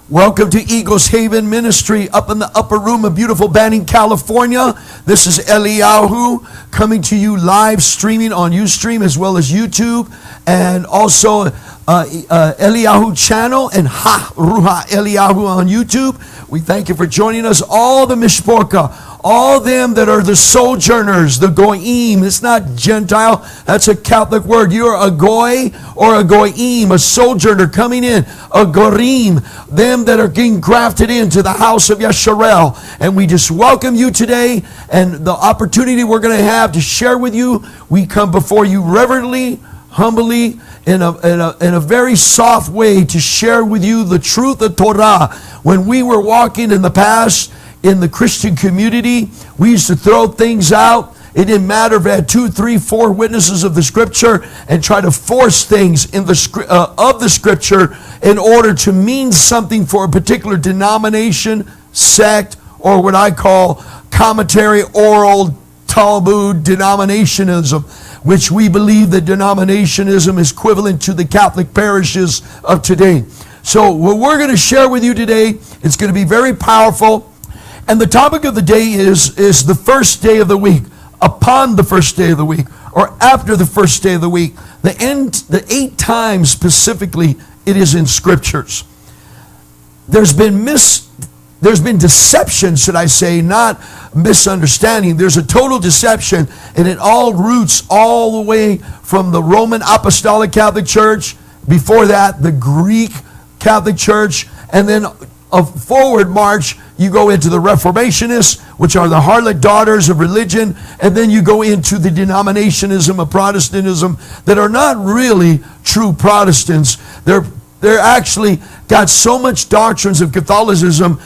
Welcome to Eagles Haven Ministry up in the upper room of beautiful Banning, California. This is Eliyahu coming to you live streaming on Ustream as well as YouTube, and also HaRuachEliyahu'sChannel and HaRuachEliyahu on YouTube. We thank you for joining us. All the Mishporka, all them that are the sojourners, the goyim. It's not Gentile, that's a Catholic word. You're a goy or a goyim, a sojourner coming in, a gorim, them that are getting grafted into the house of Yasharel. And we just welcome you today, and the opportunity we're going to have to share with you. We come before you reverently, humbly, in a very soft way to share with you the truth of Torah. When we were walking in the past in the Christian community, we used to throw things out. It didn't matter if we had 2, 3, 4 witnesses of the Scripture and try to force things in of the Scripture in order to mean something for a particular denomination, sect, or what I call commentary, oral, Talmud, denominationism, which we believe that denominationism is equivalent to the Catholic parishes of today. So what we're going to share with you today, it's going to be very powerful. And the topic of the day is the first day of the week, upon the first day of the week, or after the first day of the week. The 8 times specifically it is in scriptures. There's been deception, should I say, not misunderstanding. There's a total deception, and it all roots all the way from the Roman Apostolic Catholic Church, before that the Greek Catholic Church, and then a forward march, you go into the Reformationists, which are the harlot daughters of religion, and then you go into the denominationism of Protestantism that are not really true Protestants. They're actually got so much doctrines of Catholicism,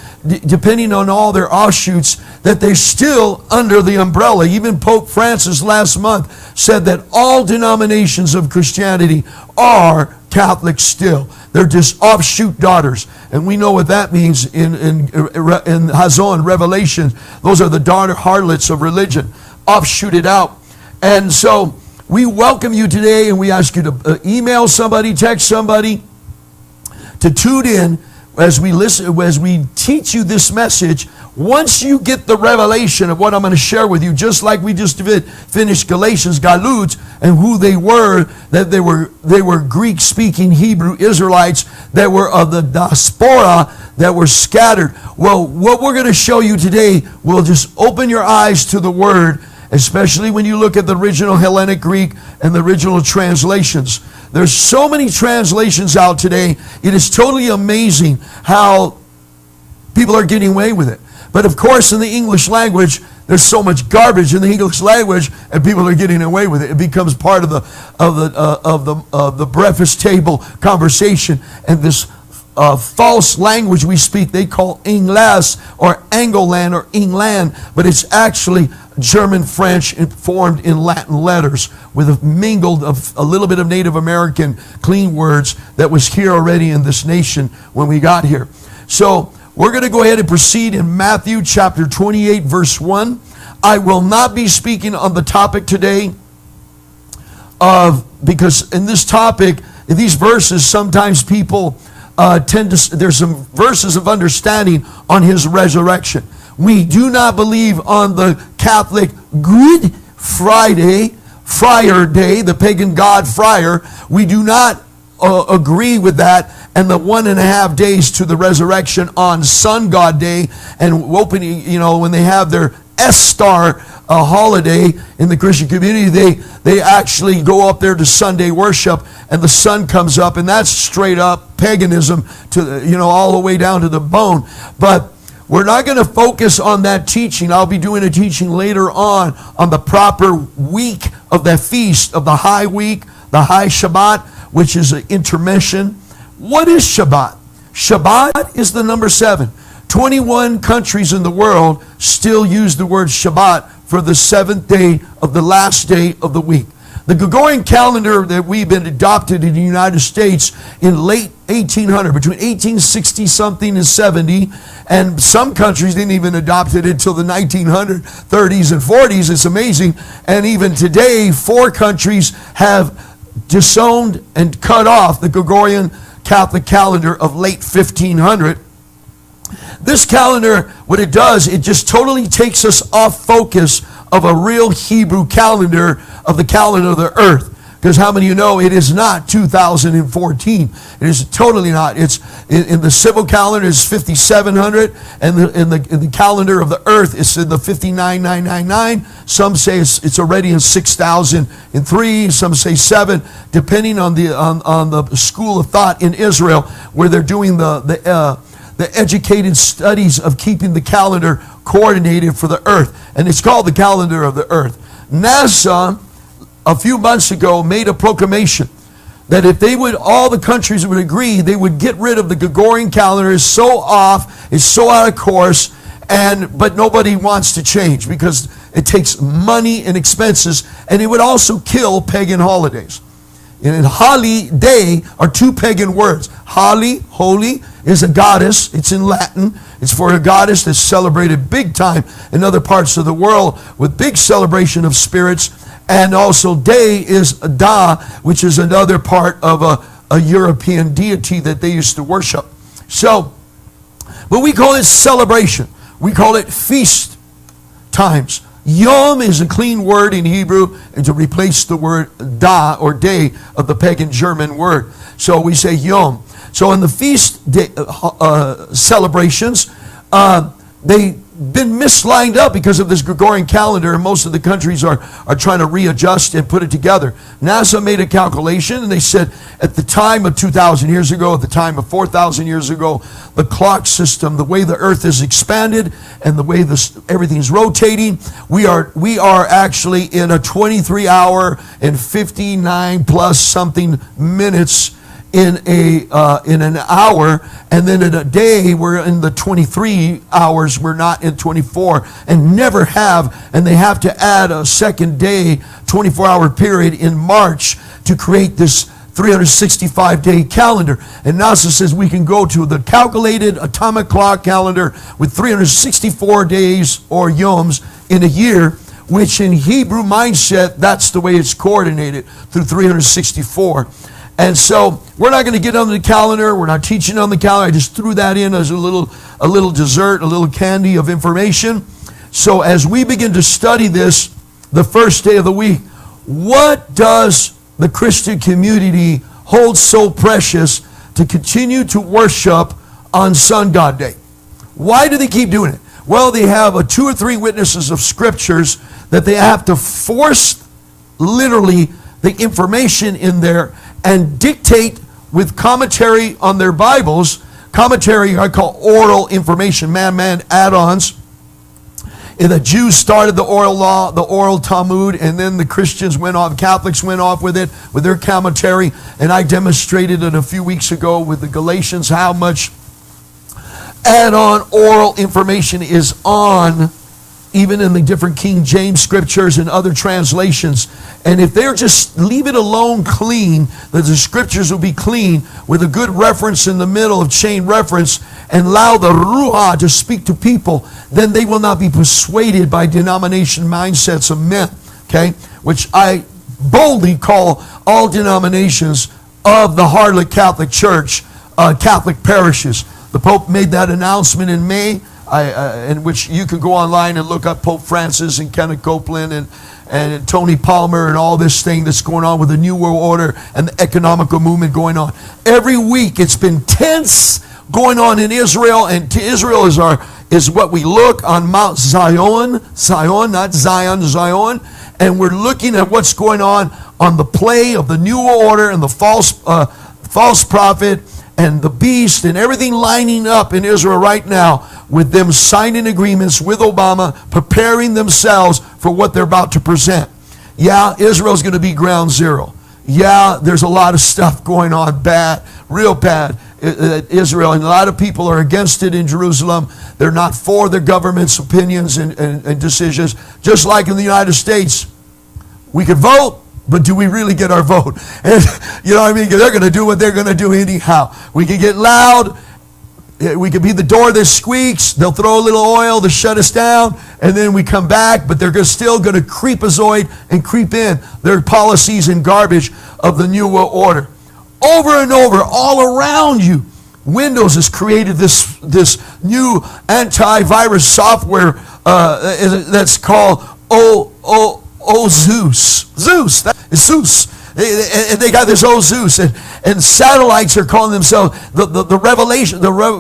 depending on all their offshoots, that they're still under the umbrella. Even Pope Francis last month said that all denominations of Christianity are Catholic still. They're just offshoot daughters. And we know what that means in Hazon, Revelation. Those are the daughter harlots of religion, offshooted out. And so we welcome you today, and we ask you to email somebody, text somebody, to tune in as we listen, as we teach you this message. Once you get the revelation of what I'm going to share with you, just like we just finished Galatians, Galut, and who they were, that they were Greek-speaking Hebrew Israelites that were of the diaspora, that were scattered. Well, what we're going to show you today will just open your eyes to the Word, especially when you look at the original Hellenic Greek and the original translations. There's so many translations out today. It is totally amazing how people are getting away with it. But of course, in the English language, there's so much garbage in the English language, and people are getting away with it. It becomes part of the breakfast table conversation, and this false language we speak, they call Ingles or Angloland or England, but it's actually German, French, formed in Latin letters with a mingled of a little bit of Native American clean words that was here already in this nation when we got here. So we're going to go ahead and proceed in Matthew chapter 28, verse 1. I will not be speaking on the topic today because in this topic, in these verses, sometimes people there's some verses of understanding on his resurrection. We do not believe on the Catholic Good Friday, Friar Day, the pagan god Friar. We do not agree with that, and the 1.5 days to the resurrection on Sun God Day, and opening, when they have their S-Star holiday in the Christian community, they actually go up there to Sunday worship, and the sun comes up, and that's straight up paganism to all the way down to the bone. But we're not going to focus on that teaching. I'll be doing a teaching later on the proper week of the feast of the high week, the high Shabbat, which is an intermission. What is Shabbat? Shabbat is the number 7. 21 countries in the world still use the word Shabbat for the 7th day of the last day of the week. The Gregorian calendar that we've been adopted in the United States in late 1800, between 1860 something and 70, and some countries didn't even adopt it until the 1930s and 40s. It's amazing. And even today, 4 countries have disowned and cut off the Gregorian Catholic calendar of late 1500. This calendar, what it does, it just totally takes us off focus of a real Hebrew calendar, of the calendar of the earth. Because how many of you know it is not 2014? It is totally not. It's in the civil calendar is 5700, and in the calendar of the earth it's in the 59999. Some say it's already in 6003. Some say 7, depending on the school of thought in Israel, where they're doing the educated studies of keeping the calendar coordinated for the earth, and it's called the calendar of the earth. NASA, a few months ago, made a proclamation that if they would, all the countries would agree, they would get rid of the Gregorian calendar. It's so off, it's so out of course, but nobody wants to change because it takes money and expenses, and it would also kill pagan holidays. And holiday are two pagan words. Holy is a goddess. It's in Latin. It's for a goddess that's celebrated big time in other parts of the world with big celebration of spirits. And also day is Da, which is another part of a European deity that they used to worship. So, but we call it celebration. We call it feast times. Yom is a clean word in Hebrew, and to replace the word da or day of the pagan German word. So we say Yom. So in the feast day, celebrations, they've been mislined up because of this Gregorian calendar, and most of the countries are trying to readjust and put it together. NASA made a calculation, and they said at the time of 2,000 years ago, at the time of 4,000 years ago, the clock system, the way the earth is expanded and the way everything is rotating, we are actually in a 23-hour and 59 plus something minutes in an hour, and then in a day we're in the 23 hours. We're not in 24, and never have. And they have to add a second day, 24-hour period in March to create this 365-day calendar. And NASA says we can go to the calculated atomic clock calendar with 364 days or yoms in a year, which in Hebrew mindset, that's the way it's coordinated, through 364. And so we're not going to get on the calendar. We're not teaching on the calendar. I just threw that in as a little dessert, a little candy of information. So as we begin to study this, the first day of the week, what does the Christian community hold so precious to continue to worship on Sun God Day? Why do they keep doing it? Well, they have 2 or 3 witnesses of scriptures that they have to force literally the information in there and dictate with commentary on their Bibles. Commentary I call oral information, man add-ons. And the Jews started the oral law, the oral Talmud, and then the Christians went off, Catholics went off with it, with their commentary. And I demonstrated it a few weeks ago with the Galatians, how much add-on oral information is on, even in the different King James scriptures and other translations. And if they're just leave it alone clean, that the scriptures will be clean with a good reference in the middle of chain reference, and allow the Ruach to speak to people, then they will not be persuaded by denomination mindsets of men, okay? Which I boldly call all denominations of the harlot Catholic Church, Catholic parishes. The Pope made that announcement in May, in which you can go online and look up Pope Francis and Kenneth Copeland and Tony Palmer and all this thing that's going on with the New World Order and the economical movement going on. Every week it's been tense going on in Israel, and to Israel is what we look on Mount Zion, not Zion, Zion, and we're looking at what's going on the play of the New World Order and the false prophet and the beast and everything lining up in Israel right now, with them signing agreements with Obama, preparing themselves for what they're about to present. Yeah, Israel's going to be ground zero. Yeah, there's a lot of stuff going on bad, real bad at Israel, and a lot of people are against it in Jerusalem. They're not for the government's opinions and decisions. Just like in the United States, we could vote, but do we really get our vote? And you know what I mean? They're going to do what they're going to do anyhow. We can get loud. We could be the door that squeaks. They'll throw a little oil to shut us down, and then we come back, but they're still going to creepazoid and creep in their policies and garbage of the New World Order. Over and over, all around you, Windows has created this new antivirus software that's called Zeus. Zeus. And they got this Zeus, and satellites are calling themselves the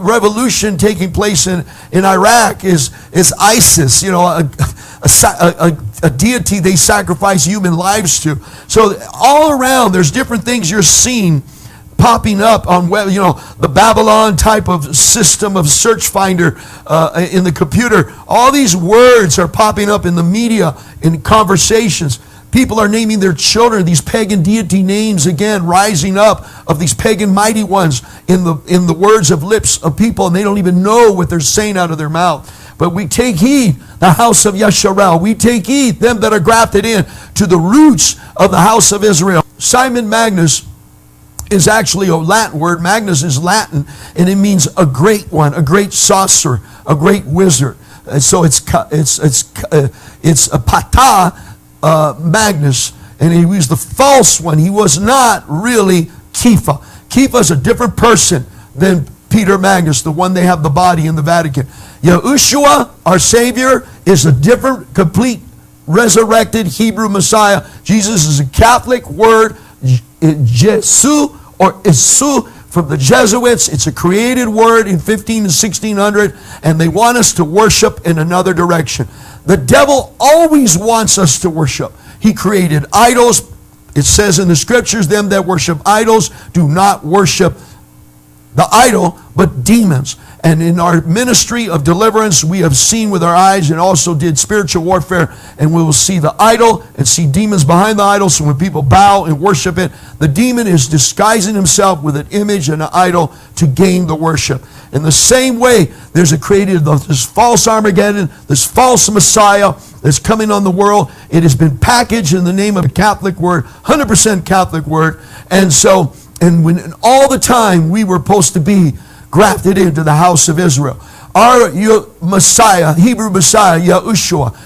revolution taking place in Iraq is ISIS. You know, a deity they sacrifice human lives to. So all around, there's different things you're seeing popping up on web, you know, the Babylon type of system of search finder in the computer. All these words are popping up in the media, in conversations. People are naming their children these pagan deity names again, rising up of these pagan mighty ones in the words of lips of people, and they don't even know what they're saying out of their mouth. But we take heed, the house of Yasharel. We take heed, them that are grafted in, to the roots of the house of Israel. Simon Magnus is actually a Latin word. Magnus is Latin, and it means a great one, a great sorcerer, a great wizard. And so it's a pata Magnus, and he was the false one. He was not really Kepha. Kepha is a different person than Peter Magnus, the one they have the body in the Vatican. Yahushua, our Savior, is a different, complete, resurrected Hebrew Messiah. Jesus is a Catholic word, Jesu or Isu from the Jesuits. It's a created word in 15 and 1600, and they want us to worship in another direction. The devil always wants us to worship. He created idols. It says in the scriptures, them that worship idols do not worship the idol, but demons. And in our ministry of deliverance, we have seen with our eyes and also did spiritual warfare, and we will see the idol and see demons behind the idol. So when people bow and worship it, the demon is disguising himself with an image and an idol to gain the worship. In the same way, there's created this false Armageddon, this false Messiah that's coming on the world. It has been packaged in the name of a Catholic word, 100% Catholic word. And so, when all the time we were supposed to be grafted into the house of Israel. Our Messiah, Hebrew Messiah, Yahushua,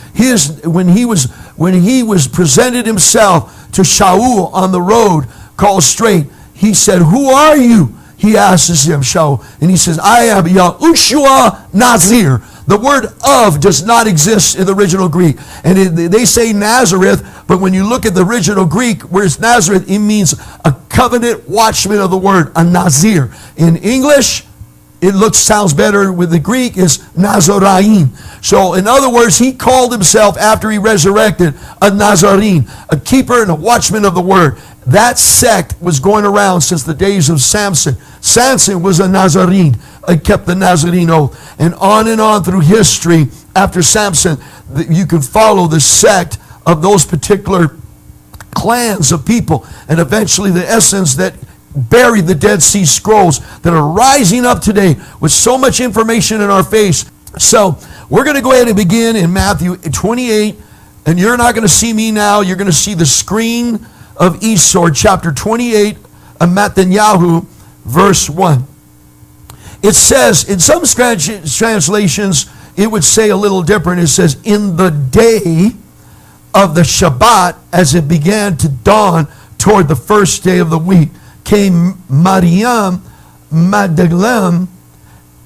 when he was presented himself to Shaul on the road called Straight, he said, "Who are you?" He asks him, Shaul, and he says, "I am Yahushua Nazir." The word "of" does not exist in the original Greek. And they say Nazareth, but when you look at the original Greek, where it's Nazareth, it means a covenant watchman of the word, a Nazir. In English, it sounds better with the Greek, is Nazaraim. So in other words, he called himself, after he resurrected, a Nazarene, a keeper and a watchman of the word. That sect was going around since the days of Samson. Samson was a Nazarene. He kept the Nazarene oath. And on through history, after Samson, you can follow the sect of those particular clans of people. And eventually the essence that buried the Dead Sea Scrolls that are rising up today with so much information in our face. So we're going to go ahead and begin in Matthew 28. And you're not going to see me now. You're going to see the screen of Esau, chapter 28 of Netanyahu, verse 1. It says, in some translations, it would say a little different. It says, in the day of the Shabbat, as it began to dawn toward the first day of the week, came Miriam Magdalene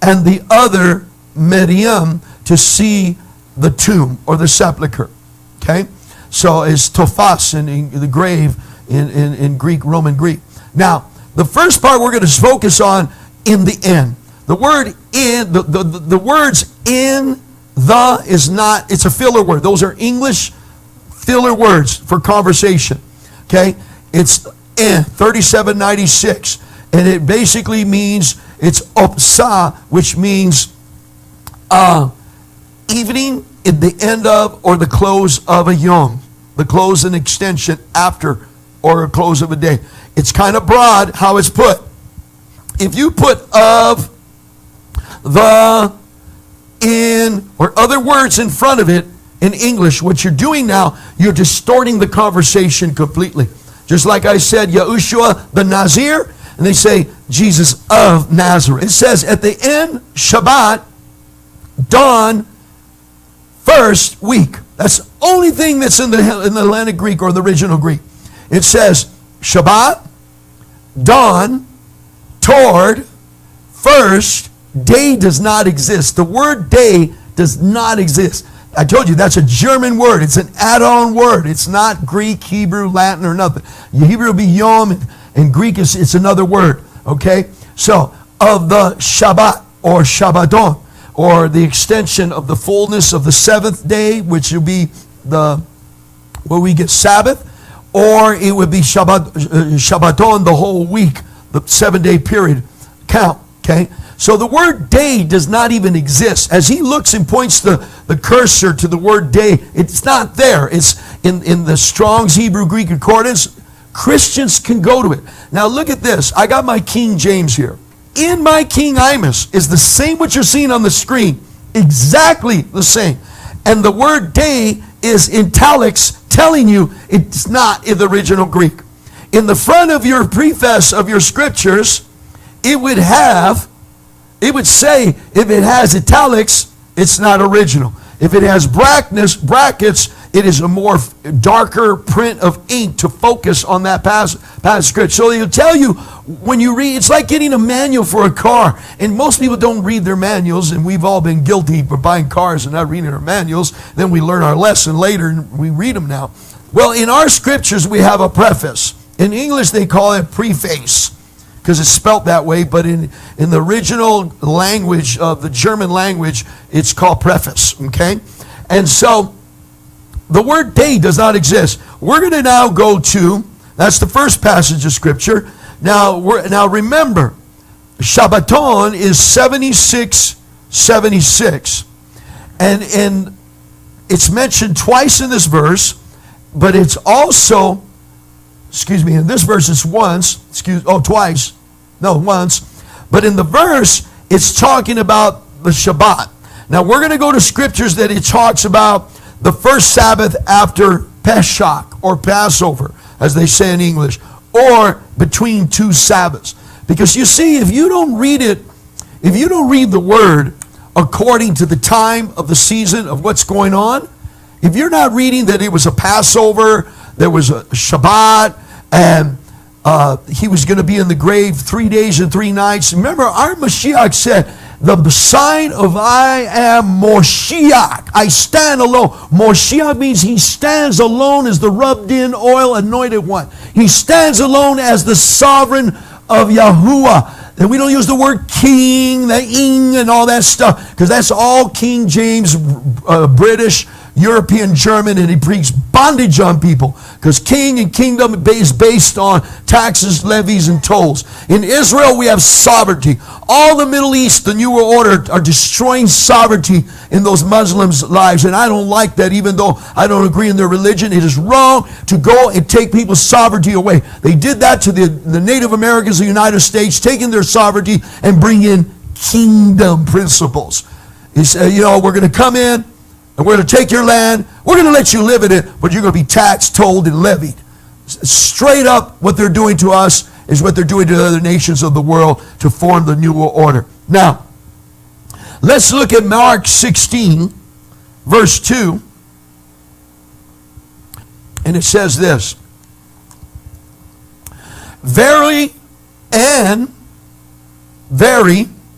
and the other Miriam to see the tomb or the sepulcher. Okay? So it's Tophas in the grave in Greek, Roman Greek. Now, the first part we're going to focus on in the end. The word in, the words in, the is not, it's a filler word. Those are English filler words for conversation. Okay? It's in, 3796. And it basically means, it's opsa, which means evening, at the end of, or the close of a yom. The close and extension after, or a close of a day. It's kind of broad how it's put. If you put of, the, in, or other words in front of it in English, what you're doing now, you're distorting the conversation completely. Just like I said, Yahushua the Nazir, and they say Jesus of Nazareth. It says at the end, Shabbat, dawn, first week. That's the only thing that's in the Hellenic Greek or the original Greek. It says Shabbat, dawn, toward, First, day does not exist. The word day does not exist. I told you that's a German word. It's an add-on word. It's not Greek, Hebrew, Latin, or nothing. Hebrew will be yom, and Greek it's another word. Okay? So, of the Shabbat, or Shabbaton, or the extension of the fullness of the seventh day, which will be where we get Sabbath, or it would be Shabbaton, the whole week, the 7-day period count. Okay? So the word day does not even exist. As he looks and points the cursor to the word day, it's not there. It's in the Strong's Hebrew Greek Concordance. Christians can go to it. Now look at this. I got my King James here. In my King Imus is the same what you're seeing on the screen. Exactly the same. And the word day is in italics, telling you it's not in the original Greek. In the front of your preface of your scriptures, it would say, if it has italics, it's not original. If it has brackets, it is a more darker print of ink to focus on that passage. So it'll tell you when you read, it's like getting a manual for a car. And most people don't read their manuals, and we've all been guilty for buying cars and not reading our manuals. Then we learn our lesson later, and we read them now. Well, in our scriptures, we have a preface. In English, they call it preface, because it's spelt that way, but in the original language of the German language, it's called preface, okay? And so, the word day does not exist. We're going to now go to, that's the first passage of Scripture. Now remember, Shabbaton is 76. And it's mentioned twice in this verse, but it's also, in this verse it's twice. No, once. But in the verse, it's talking about the Shabbat. Now, we're going to go to scriptures that it talks about the first Sabbath after Pesach, or Passover, as they say in English, or between two Sabbaths. Because you see, if you don't read the word according to the time of the season of what's going on, if you're not reading that it was a Passover, there was a Shabbat, and he was going to be in the grave 3 days and 3 nights. Remember, our Mashiach said, the sign of I am Moshiach. I stand alone. Moshiach means he stands alone as the rubbed in oil anointed one. He stands alone as the sovereign of Yahuwah. And we don't use the word king, the ing, and all that stuff, because that's all King James, British, European, German, and he preached bondage on people, because king and kingdom is based on taxes, levies, and tolls. In Israel, we have sovereignty. All the Middle East, the New World Order, are destroying sovereignty in those Muslims' lives, and I don't like that. Even though I don't agree in their religion, it is wrong to go and take people's sovereignty away. They did that to the Native Americans of the United States, taking their sovereignty and bring in kingdom principles. He said, we're going to come in, and we're going to take your land. We're going to let you live in it, but you're going to be taxed, tolled, and levied. Straight up, what they're doing to us is what they're doing to the other nations of the world to form the New World Order. Now, let's look at Mark 16, verse 2. And it says this. Very,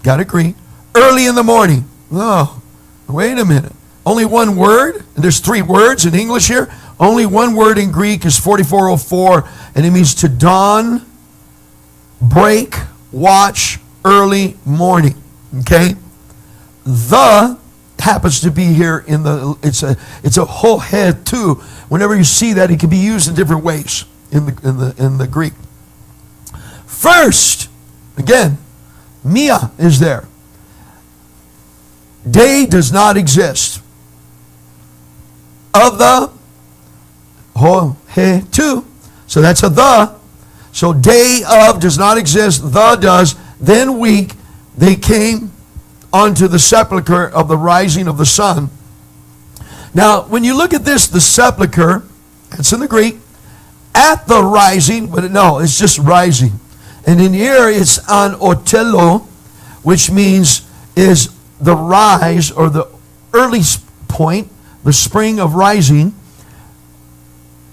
got to agree, early in the morning. Oh, wait a minute. Only one word, and there's 3 words in English here. Only one word in Greek is 4404, and it means to dawn, break, watch, early morning. Okay? The happens to be here in it's a whole head too. Whenever you see that, it can be used in different ways in the Greek. First, again, Mia is there. Day does not exist. Of the two. So that's a the. So day of does not exist. The does. Then week, they came onto the sepulcher of the rising of the sun. Now, when you look at this, the sepulcher, it's in the Greek, at the rising, but no, it's just rising. And in here, it's an otelo, which means is the rise or the early point, the spring of rising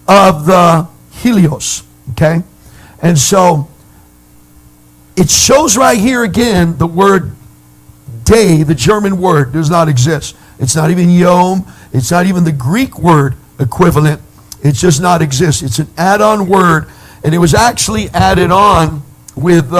of the Helios. Okay? And so it shows right here again the word day, the German word, does not exist. It's not even yom. It's not even the Greek word equivalent. It does not exist. It's an add-on word, and it was actually added on with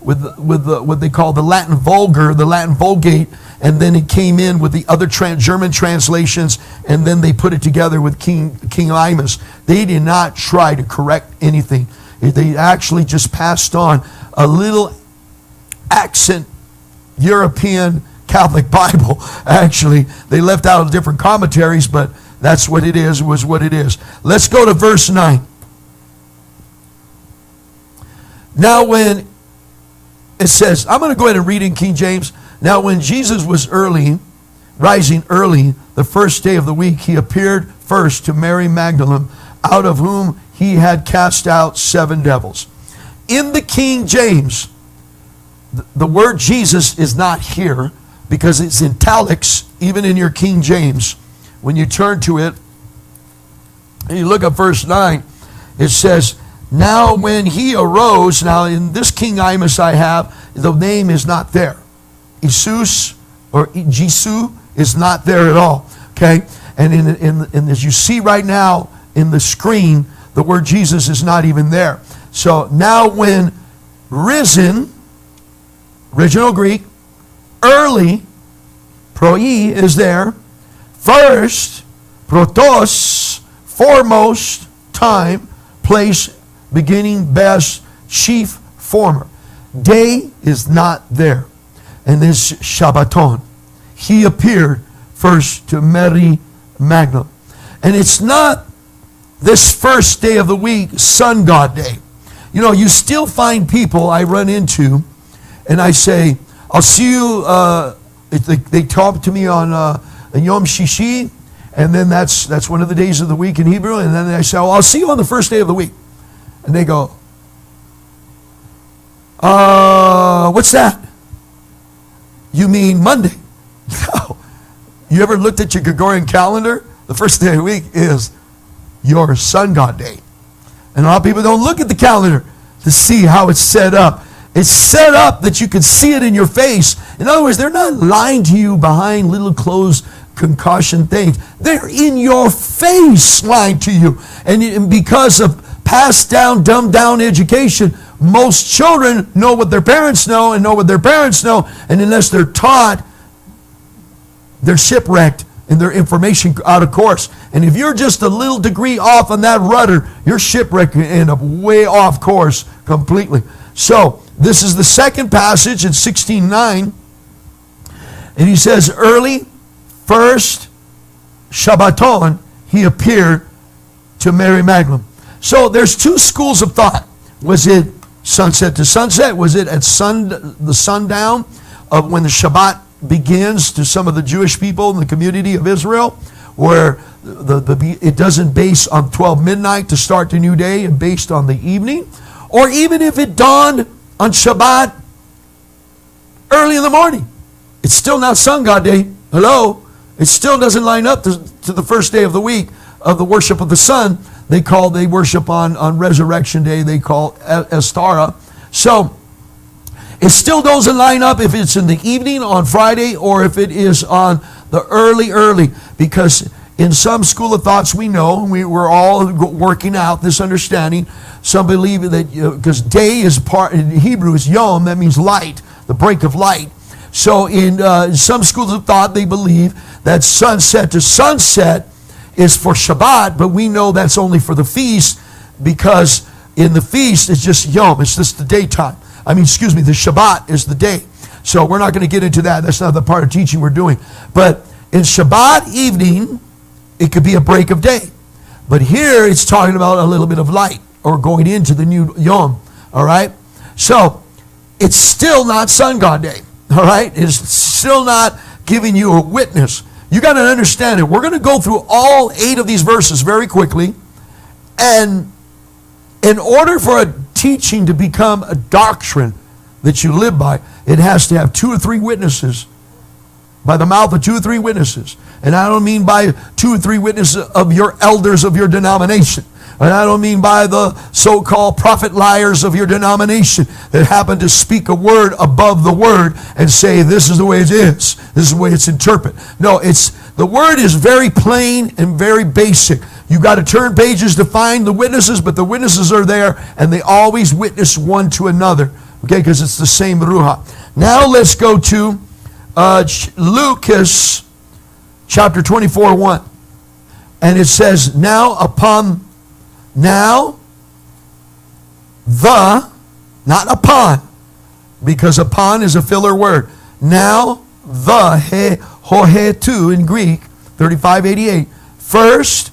what they call the Latin Vulgar, the Latin Vulgate, and then it came in with the other German translations, and then they put it together with King Imus. They did not try to correct anything. They actually just passed on a little accent European Catholic Bible. Actually, they left out different commentaries, but that's what it is, was what it is. Let's go to verse 9. Now when it says, I'm going to go ahead and read in King James. Now when Jesus was rising early, the first day of the week, he appeared first to Mary Magdalene, out of whom he had cast out 7 devils. In the King James, the word Jesus is not here because it's in italics, even in your King James. When you turn to it, and you look at verse 9, it says, now when he arose, now in this King Imus I have, the name is not there. Jesus or Jesu is not there at all. Okay? And in as you see right now in the screen, the word Jesus is not even there. So now when risen, original Greek, early, proi is there, first, protos, foremost, time, place, beginning, best, chief, former. Day is not there. And this Shabbaton, he appeared first to Mary Magdalene. And it's not this first day of the week, Sun God Day. You know, you still find people I run into, and I say, I'll see you, they talk to me on Yom Shishi, and then that's one of the days of the week in Hebrew, and then I say, oh, I'll see you on the first day of the week. And they go, what's that? You mean Monday? No. You ever looked at your Gregorian calendar? The first day of the week is your Sun God Day. And a lot of people don't look at the calendar to see how it's set up. It's set up that you can see it in your face. In other words, they're not lying to you behind little closed concussion things. They're in your face lying to you. And because of passed down, dumbed down education, most children know what their parents know and know what their parents know. And unless they're taught, they're shipwrecked and their information out of course. And if you're just a little degree off on that rudder, you're shipwrecked and end up way off course completely. So this is the second passage in 16:9. And he says, early, first, Shabbaton, he appeared to Mary Magdalene. So there's 2 schools of thought. Was it sunset to sunset? Was it at the sundown of when the Shabbat begins to some of the Jewish people in the community of Israel, where it doesn't base on 12 midnight to start the new day and based on the evening? Or even if it dawned on Shabbat early in the morning, it's still not Sun God Day. Hello? It still doesn't line up to the first day of the week of the worship of the sun. They worship on Resurrection Day. They call Estara. So it still doesn't line up if it's in the evening on Friday or if it is on the early, because in some school of thoughts we know, we're all working out this understanding. Some believe that because day is part, in Hebrew is yom, that means light, the break of light. So in some schools of thought they believe that sunset to sunset is for Shabbat, but we know that's only for the feast, because in the feast it's just yom, it's just the daytime. The Shabbat is the day. So we're not going to get into that. That's not the part of teaching we're doing. But in Shabbat evening, it could be a break of day. But here it's talking about a little bit of light or going into the new yom. All right? So it's still not Sun God Day. All right? It's still not giving you a witness. You got to understand it. We're going to go through all 8 of these verses very quickly. And in order for a teaching to become a doctrine that you live by, it has to have 2 or 3 witnesses. By the mouth of 2 or 3 witnesses. And I don't mean by 2 or 3 witnesses of your elders of your denomination. And I don't mean by the so-called prophet liars of your denomination that happen to speak a word above the word and say, this is the way it is. This is the way it's interpreted. No, the word is very plain and very basic. You got to turn pages to find the witnesses, but the witnesses are there, and they always witness one to another. Okay, because it's the same Ruach. Now let's go to Lucas chapter 24:1. And it says, now not upon, because upon is a filler word. Now the, hohetu in Greek, 3588. First,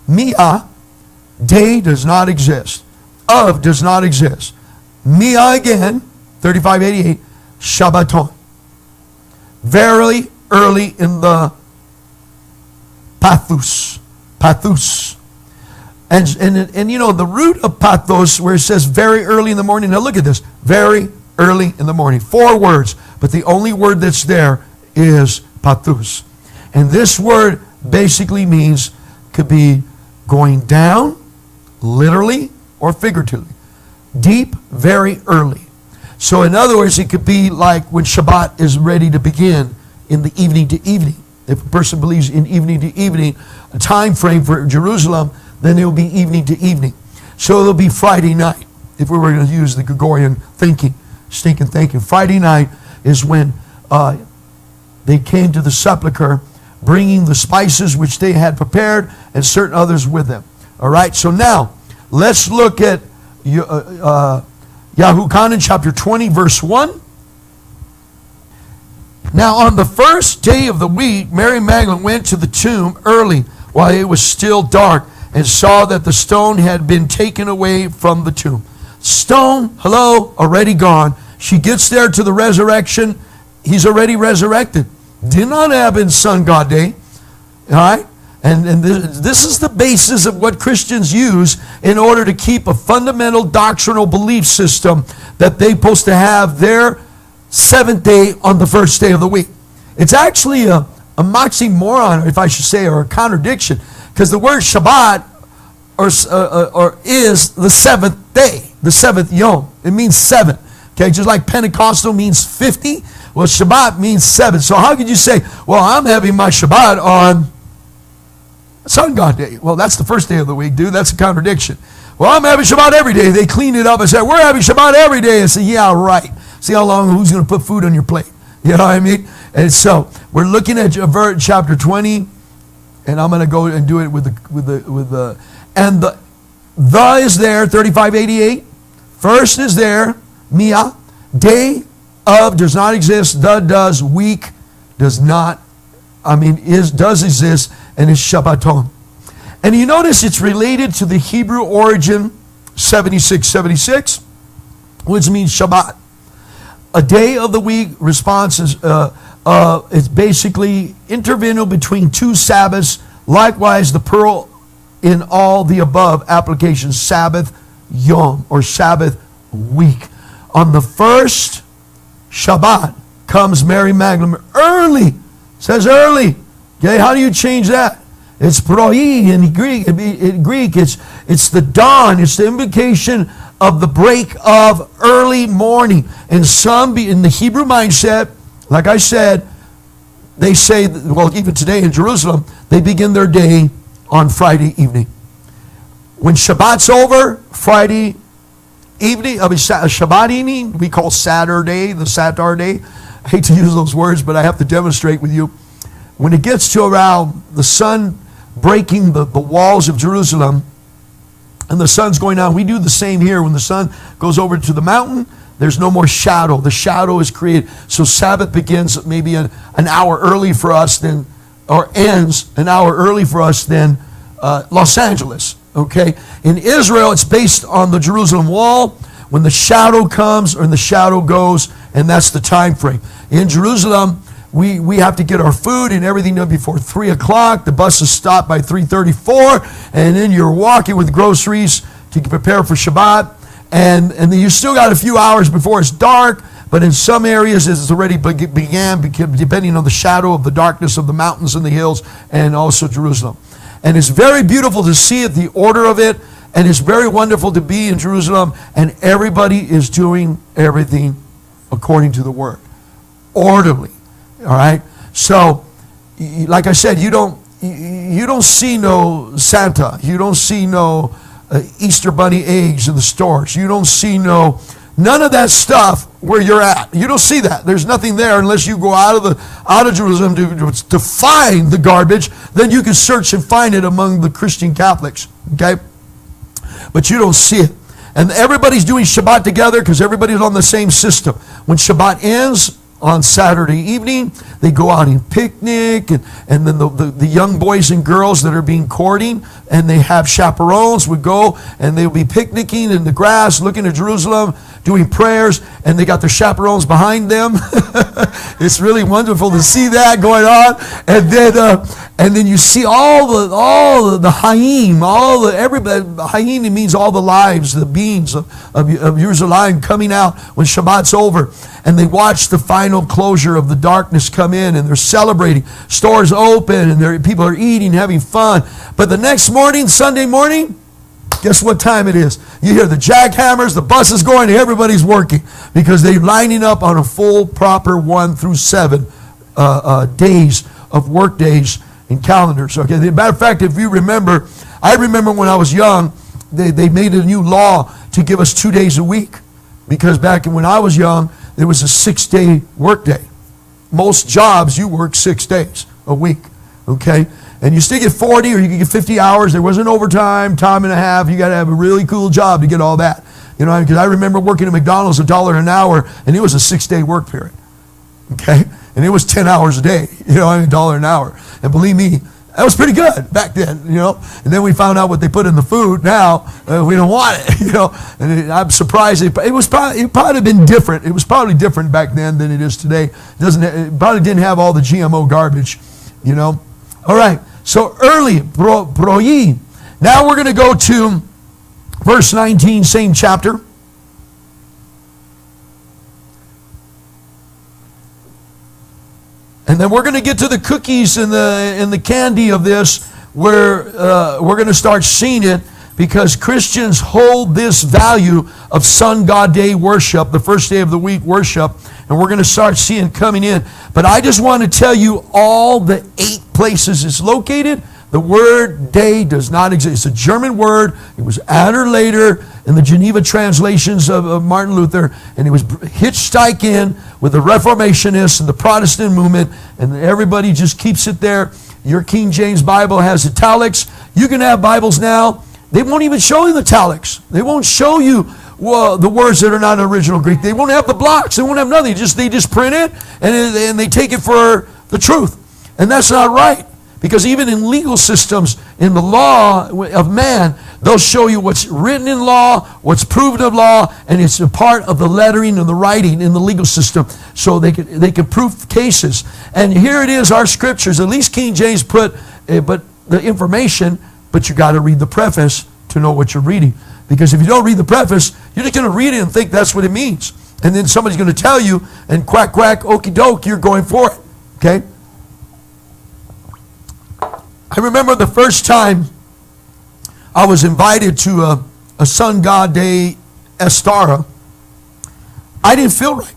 mia, day does not exist. Of does not exist. Mia again, 3588, Shabbaton. Verily, early in the pathos. And you know, the root of pathos, where it says very early in the morning. Now look at this. Very early in the morning. 4 words. But the only word that's there is pathos. And this word basically means, could be going down, literally or figuratively. Deep, very early. So in other words, it could be like when Shabbat is ready to begin in the evening to evening. If a person believes in evening to evening, a time frame for Jerusalem, then it will be evening to evening. So it'll be Friday night, if we were going to use the Gregorian thinking, stinking thinking. Friday night is when they came to the sepulcher, bringing the spices which they had prepared, and certain others with them. All right, so now, let's look at HaRuachEliyahu'sChannel chapter 20, verse 1. Now on the first day of the week, Mary Magdalene went to the tomb early while it was still dark and saw that the stone had been taken away from the tomb. Stone, hello, already gone. She gets there to the resurrection. He's already resurrected. Did not happen Sun God Day. All right? And this is the basis of what Christians use in order to keep a fundamental doctrinal belief system that they're supposed to have their 7th day on the first day of the week. It's actually a moxymoron, if I should say, or a contradiction, because the word Shabbat or is the 7th day, the 7th Yom. It means 7. Okay, just like Pentecostal means 50, well, Shabbat means 7. So how could you say, well, I'm having my Shabbat on Sun God Day? Well, that's the first day of the week, dude. That's a contradiction. Well, I'm having Shabbat every day. They clean it up and say, we're having Shabbat every day. I say, yeah, right. See how long, who's going to put food on your plate? You know what I mean? And so we're looking at chapter 20, and I'm going to go and do it with the and the is there, 3588. First is there, mia, day of does not exist, the does, week does not, does exist, and is Shabbaton. And you notice it's related to the Hebrew origin 7676, which means Shabbat. A day of the week response is it's basically interval between 2 Sabbaths. Likewise, the pearl in all the above applications, Sabbath Yom or Sabbath week. On the first Shabbat comes Mary Magdalene early. Says early. Okay, how do you change that? It's proi in Greek. In Greek, it's the dawn. It's the invocation of the break of early morning. And some, in the Hebrew mindset, like I said, they say, well, even today in Jerusalem, they begin their day on Friday evening. When Shabbat's over, Friday evening, Shabbat evening, we call Saturday, the Saturday. I hate to use those words, but I have to demonstrate with you. When it gets to around the sun breaking the walls of Jerusalem, and the sun's going down, we do the same here. When the sun goes over to the mountain, there's no more shadow. The shadow is created. So Sabbath begins maybe an hour early for us than, or ends an hour early for us than Los Angeles. Okay? In Israel, it's based on the Jerusalem wall. When the shadow comes or the shadow goes, and that's the time frame. In Jerusalem, we have to get our food and everything done before 3 o'clock. The bus is stopped by 3:34, and then you're walking with groceries to prepare for Shabbat. And then you still got a few hours before it's dark, but in some areas it's already began, depending on the shadow of the darkness of the mountains and the hills, and also Jerusalem. And it's very beautiful to see it, the order of it. And it's very wonderful to be in Jerusalem. And everybody is doing everything according to the word. Orderly. All right? So, like I said, you don't see no Santa. You don't see no Easter bunny eggs in the stores. You don't see none of that stuff where you're at. You don't see that. There's nothing there unless you go out of Jerusalem to find the garbage. Then you can search and find it among the Christian Catholics. Okay? But you don't see it. And everybody's doing Shabbat together because everybody's on the same system. When Shabbat ends on Saturday evening, they go out and picnic, and then the young boys and girls that are being courting, and they have chaperones, would go, and they'll be picnicking in the grass, looking at Jerusalem, doing prayers, and they got their chaperones behind them. It's really wonderful to see that going on. And then you see all the Hayim, everybody. Hayim means all the lives, the beings of Jerusalem coming out when Shabbat's over, and they watch the final closure of the darkness come in, and they're celebrating. Stores open, and people are eating, having fun. But the next morning, Sunday morning, guess what time it is? You hear the jackhammers, the buses going, and everybody's working because they're lining up on a full, proper 1 through 7 days of work days and calendars. Okay. As a matter of fact, if you remember, I remember when I was young, they made a new law to give us 2 days a week, because back when I was young, there was a 6-day work day. Most jobs, you work 6 days a week. Okay. And you still get 40 or you can get 50 hours. There wasn't overtime, time and a half. You got to have a really cool job to get all that. You know, because I remember working at McDonald's $1 an hour, and it was a 6-day work period. Okay? And it was 10 hours a day, $1 an hour. And believe me, that was pretty good back then, And then we found out what they put in the food. Now, we don't want it, And I'm surprised. It probably been different. It was probably different back then than it is today. It probably didn't have all the GMO garbage, All right. So early, broyi. Now we're going to go to verse 19, same chapter. And then we're going to get to the cookies and the candy of this, where we're going to start seeing it, because Christians hold this value of Sun God Day worship, the first day of the week worship, and we're going to start seeing it coming in. But I just want to tell you all the 8 places it's located. The word day does not exist. It's a German word. It was added later in the Geneva translations of Martin Luther, and it was hitchhiked in with the Reformationists and the Protestant movement, and everybody just keeps it there. Your King James Bible has italics. You can have Bibles now. They won't even show you the italics. They won't show you the words that are not in original Greek. They won't have the blocks. They won't have nothing. They just print it, and they take it for the truth. And that's not right. Because even in legal systems, in the law of man, they'll show you what's written in law, what's proven of law, and it's a part of the lettering and the writing in the legal system, so they can prove cases. And here it is, our scriptures. At least King James put but the information, but you got to read the preface to know what you're reading. Because if you don't read the preface, you're just going to read it and think that's what it means. And then somebody's going to tell you, and quack, quack, okie doke, you're going for it. Okay? I remember the first time I was invited to a Sun God Day Estara. I didn't feel right.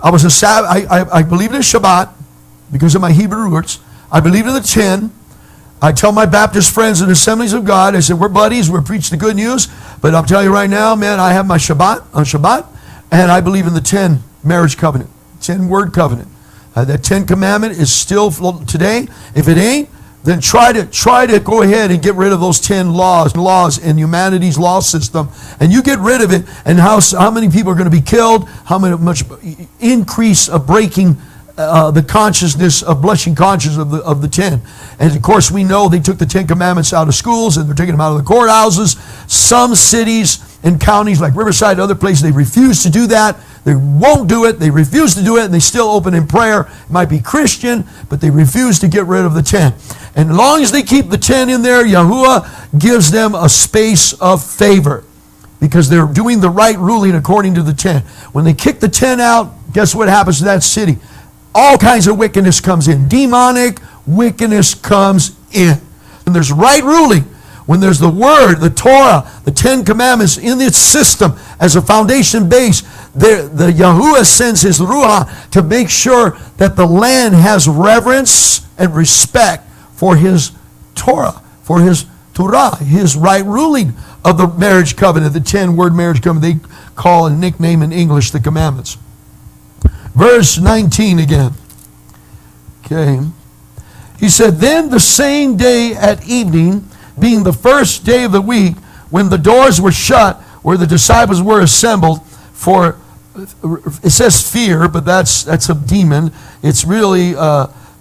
I was a Sabbath. I believed in Shabbat because of my Hebrew roots. I believed in the 10. I tell my Baptist friends in Assemblies of God, I said, we're buddies, we're preaching the good news, but I'll tell you right now, man, I have my Shabbat on Shabbat, and I believe in the 10 marriage covenant, 10 word covenant. That 10 commandment is still today. If it ain't, then try to go ahead and get rid of those 10 laws in humanity's law system, and you get rid of it, and how many people are going to be killed, much increase of breaking the consciousness of blushing conscience of the 10. And of course we know they took the 10 commandments out of schools, and they're taking them out of the courthouses. Some cities and counties like Riverside and other places, they refuse to do that. They won't do it. They refuse to do it, and they still open in prayer. It might be Christian, but they refuse to get rid of the 10. And as long as they keep the 10 in there, Yahuwah gives them a space of favor, because they're doing the right ruling according to the 10. When they kick the 10 out, guess what happens to that city? All kinds of wickedness comes in. Demonic wickedness comes in. When there's right ruling, when there's the Word, the Torah, the Ten Commandments in its system as a foundation base, the Yahuwah sends His Ruach to make sure that the land has reverence and respect for His Torah, for His Torah, His right ruling of the marriage covenant, the 10-word marriage covenant they call and nickname in English the commandments. Verse 19 again. Okay. He said, then the same day at evening, being the first day of the week, when the doors were shut, where the disciples were assembled, for it says fear, but that's a demon. It's really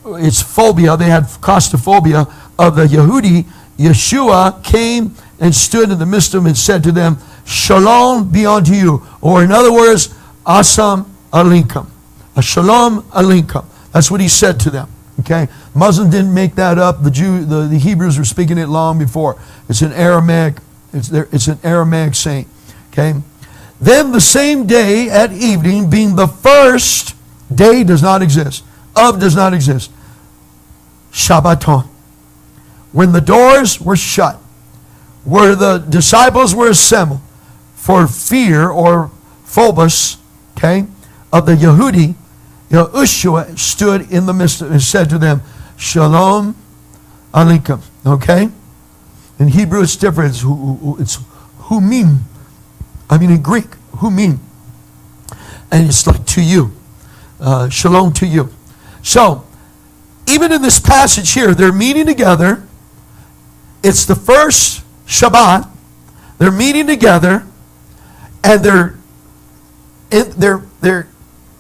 it's phobia. They had claustrophobia of the Yehudi. Yeshua came and stood in the midst of them and said to them, Shalom be unto you. Or in other words, Asam Alinkum. A Shalom Alinkum. That's what he said to them. Okay? Muslims didn't make that up. The Hebrews were speaking it long before. It's an Aramaic. It's an Aramaic saying. Okay? Then the same day at evening, being the first day does not exist. Of does not exist. Shabbaton. When the doors were shut, where the disciples were assembled for fear or phobos, okay, of the Yehudi, Yahushua stood in the midst and said to them, Shalom Aleikum. Okay? In Hebrew it's different. It's humim. I mean in Greek, humim. And it's like to you. Shalom to you. So, even in this passage here, they're meeting together. It's the first Shabbat. They're meeting together, and they're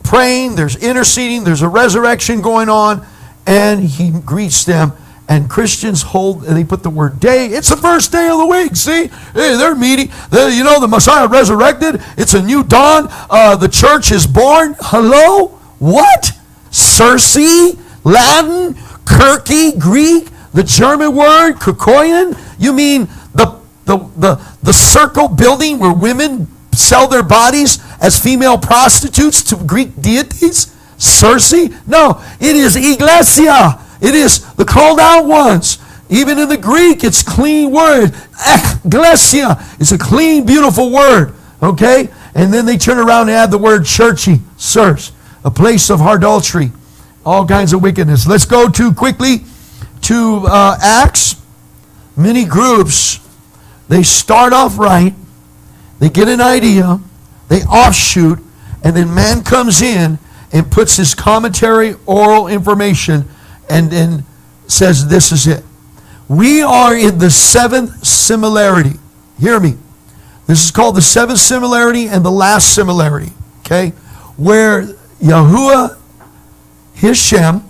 praying. There's interceding. There's a resurrection going on, and he greets them. And Christians they put the word day. It's the first day of the week. See, hey, they're meeting. The Messiah resurrected. It's a new dawn. The church is born. Hello, what? Circe, Latin, Kirky, Greek. The German word, Kukoyan? You mean the circle building where women sell their bodies as female prostitutes to Greek deities? Circe? No, it is Iglesia. It is the called out ones. Even in the Greek, it's clean word. Iglesia. It's a clean, beautiful word. Okay? And then they turn around and add the word churchy, Circe, a place of adultery, all kinds of wickedness. Let's go quickly to Acts. Many groups, they start off right, they get an idea, they offshoot, and then man comes in and puts his commentary, oral information, and then says this is it. We are in the seventh similarity. Hear me. This is called the seventh similarity and the last similarity. Okay? Where Yahuwah, His Shem,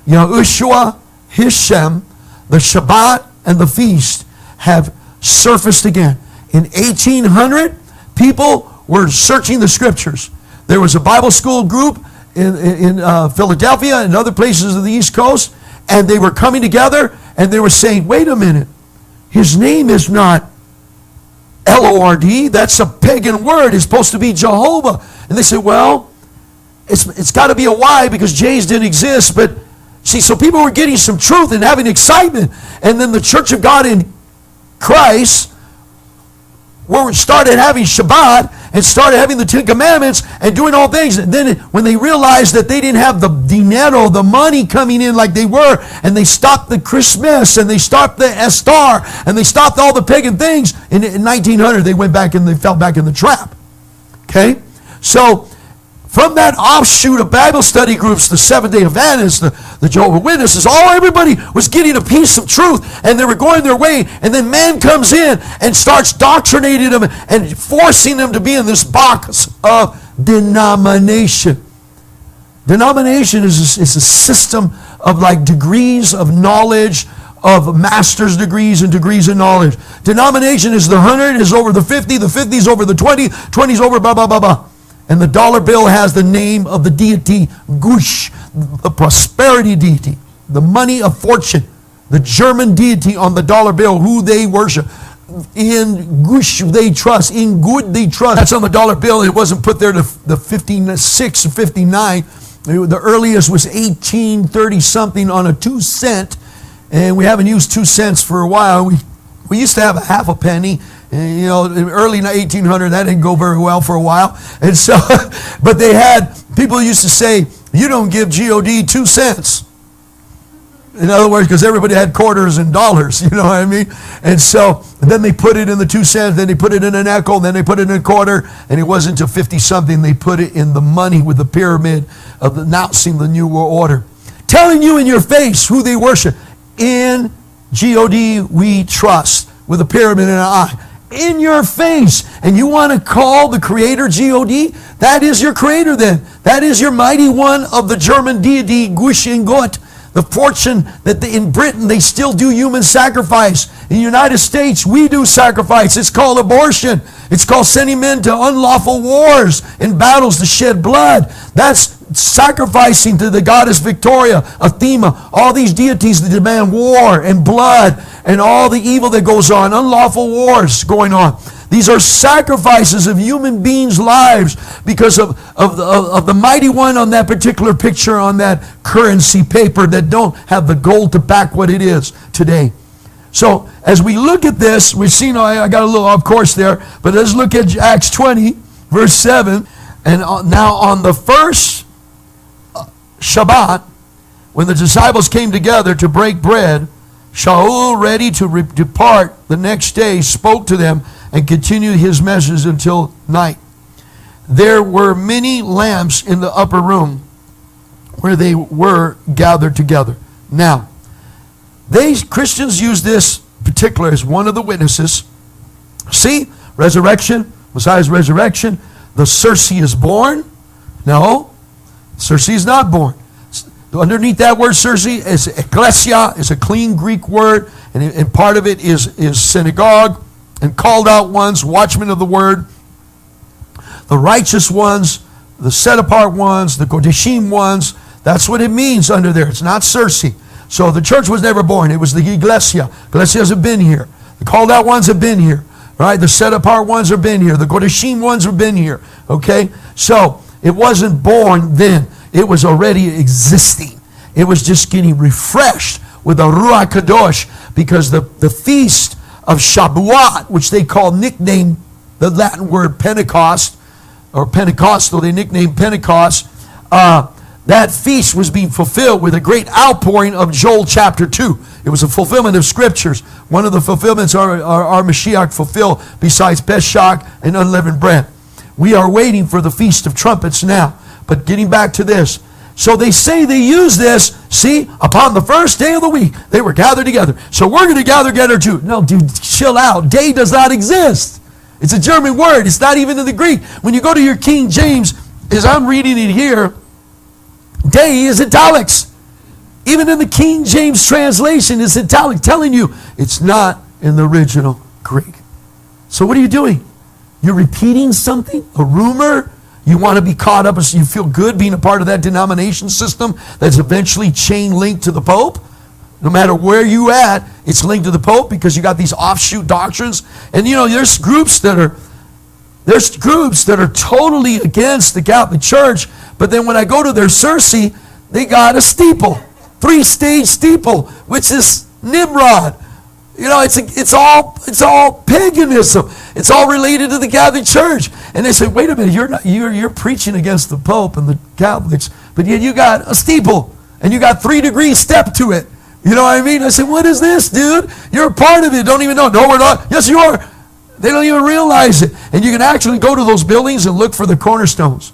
Yahushua, His Shem, the Shabbat and the feast have surfaced again. In 1800, people were searching the scriptures. There was a Bible school group in Philadelphia and other places of the East Coast, and they were coming together and they were saying, wait a minute, his name is not L-O-R-D, that's a pagan word, it's supposed to be Jehovah. And they said, well, it's got to be a Y because J's didn't exist, but see, so people were getting some truth and having excitement. And then the Church of God in Christ started having Shabbat and started having the Ten Commandments and doing all things. And then when they realized that they didn't have the dinero, the money coming in like they were, and they stopped the Christmas and they stopped the Estar and they stopped all the pagan things, in 1900 they went back and they fell back in the trap. Okay? So from that offshoot of Bible study groups, the Seventh-day Adventists, the Jehovah's Witnesses, everybody was getting a piece of truth, and they were going their way, and then man comes in and starts doctrinating them and forcing them to be in this box of denomination. Denomination is a system of like degrees of knowledge, of master's degrees and degrees of knowledge. Denomination is the 100 is over the 50 is over the 20 is over blah, blah, blah, blah. And the dollar bill has the name of the deity, Gush, the prosperity deity, the money of fortune, the German deity on the dollar bill, who they worship. In Gush they trust, in good they trust. That's on the dollar bill. It wasn't put there to the 56 or 59. The earliest was 1830 something on a 2 cent. and we haven't used 2 cents for a while. We used to have a half a penny. And, you know, in early 1800, that didn't go very well for a while. And so, but people used to say, you don't give God 2 cents. In other words, because everybody had quarters and dollars, you know what I mean? And so, then they put it in the 2 cents, then they put it in an nickel, then they put it in a quarter, and it wasn't until 50-something they put it in the money with the pyramid of announcing the new world order. Telling you in your face who they worship. In God we trust, with a pyramid and an eye. In your face. And you want to call the creator God? That is your creator then. That is your mighty one of the German deity, Gush Gott. The fortune that in Britain they still do human sacrifice. In the United States we do sacrifice. It's called abortion. It's called sending men to unlawful wars and battles to shed blood. That's sacrificing to the goddess Victoria, Athena, all these deities that demand war and blood and all the evil that goes on, unlawful wars going on. These are sacrifices of human beings' lives because of the mighty one on that particular picture on that currency paper that don't have the gold to back what it is today. So as we look at this, we've seen, I got a little off course there, but let's look at Acts 20, verse 7. And now on the first Shabbat, when the disciples came together to break bread, Shaul, ready to depart the next day, spoke to them and continued his message until night. There were many lamps in the upper room where they were gathered together. Now, Christians use this particular as one of the witnesses. See, resurrection, Messiah's resurrection. The Circe is born. No, Circe is not born. Underneath that word Circe is ecclesia, is a clean Greek word, and part of it is synagogue, and called out ones, watchmen of the word, the righteous ones, the set apart ones, the Kodeshim ones. That's what it means under there. It's not Circe. So the church was never born. It was the Iglesia. Iglesias have been here. The called out ones have been here. Right? The set apart ones have been here. The Kodeshim ones have been here. Okay? So it wasn't born then. It was already existing. It was just getting refreshed with the Ruach Kadosh, because the feast of Shabbat, which they nickname the Latin word Pentecost, or Pentecostal, they nicknamed Pentecost. That feast was being fulfilled with a great outpouring of Joel chapter 2. It was a fulfillment of scriptures. One of the fulfillments our Mashiach fulfilled besides Pesach and unleavened bread. We are waiting for the Feast of Trumpets now. But getting back to this. So they say they use this, see, upon the first day of the week, they were gathered together. So we're going to gather together too. No, dude, chill out. Day does not exist. It's a German word. It's not even in the Greek. When you go to your King James, as I'm reading it here, day is italics. Even in the King James translation, it's italic, telling you it's not in the original Greek. So what are you doing? You're repeating something, a rumor. You want to be caught up, so you feel good being a part of that denomination system that's eventually chain linked to the Pope. No matter where you at, it's linked to the Pope because you got these offshoot doctrines. And you know, there's groups that are totally against the Catholic Church, but then when I go to their Circe, they got a steeple, 3-stage steeple, which is Nimrod. You know, it's all paganism. It's all related to the Catholic Church. And they say, wait a minute, you're preaching against the Pope and the Catholics, but yet you got a steeple and you got 3-degree step to it. You know what I mean? I said, what is this, dude? You're a part of it. Don't even know. No, we're not. Yes, you are. They don't even realize it. And you can actually go to those buildings and look for the cornerstones